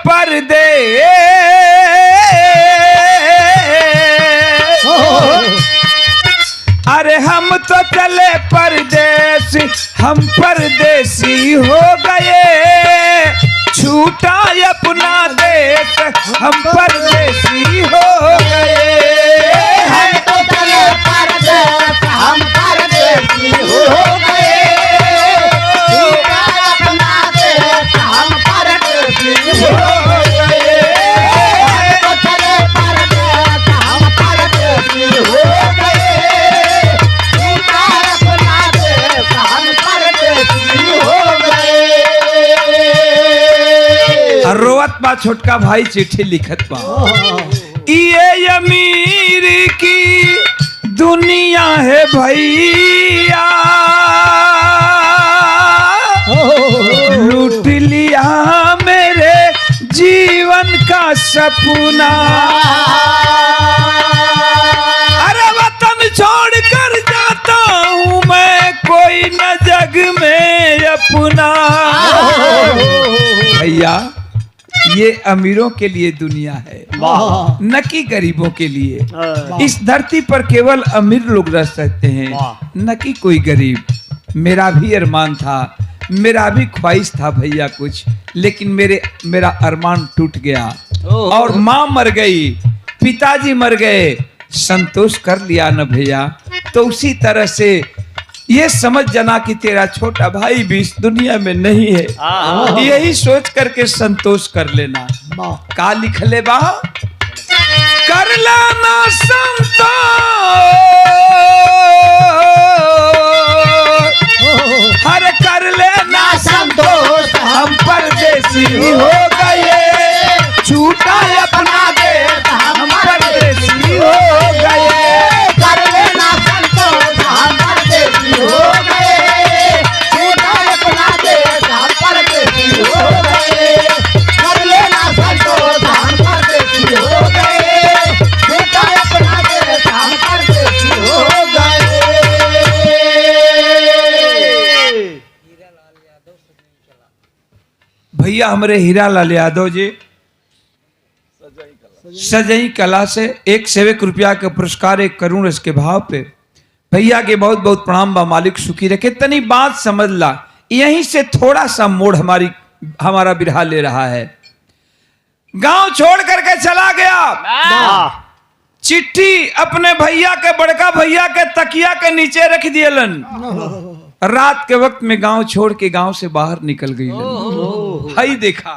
परदेश, अरे हम तो चले परदेश, हम परदेसी हो गए, छूटा अपना देश, हम परदेसी हो गए। हम तो चले परदेश, हम परदेसी हो गए, छूटा अपना देश, हम परदेसी हो गए। हम तो चले परदेश, हम परदेसी हो गए, छूटा अपना देश, हम परदेसी हो गए। रोवत बा छोटका भाई चिट्ठी लिखत बा, ये अमीर की दुनिया है भैया, लूट लिया मेरे जीवन का सपना, अरे वतन छोड़ कर जाता हूँ मैं, कोई न जग में अपना। भैया ये अमीरों के लिए दुनिया है, न कि गरीबों के लिए। इस धरती पर केवल अमीर लोग रह सकते हैं, न कि कोई गरीब। मेरा भी अरमान था, मेरा भी ख्वाहिश था भैया कुछ, लेकिन मेरा अरमान टूट गया और माँ मर गई, पिताजी मर गए, संतोष कर लिया न भैया। तो उसी तरह से ये समझ जाना कि तेरा छोटा भाई भी इस दुनिया में नहीं है, यही सोच करके संतोष कर लेना। का लिख ले बा, कर लेना संतोष, हर कर लेना संतोष, हम परदेसी हो गए, छूटा अपना देश, हम परदेसी हो गए। कर लेना संतोष, हम परदेसी हो गए, छूटा अपना देश, हम परदेसी हो गए। कर लेना संतोष, हम परदेसी हो गए, छूटा अपना देश, हम परदेसी हो गए। भैया हमारे हीरा लाल यादव जी सजई कला से 1 सेवक रुपया के पुरस्कार 1 करोड़ इसके भाव पे। भैया के बहुत बहुत प्रणाम बा, मालिक सुखी रखे। तनी बात समझ ला, यहीं से थोड़ा सा मोड़ हमारा बिरहा ले रहा है। गांव छोड़ करके चला गया, चिट्ठी अपने भैया के, बड़का भैया के तकिया के नीचे रख दियलन। रात के वक्त में गांव छोड़ के गांव से बाहर निकल गई। हाई देखा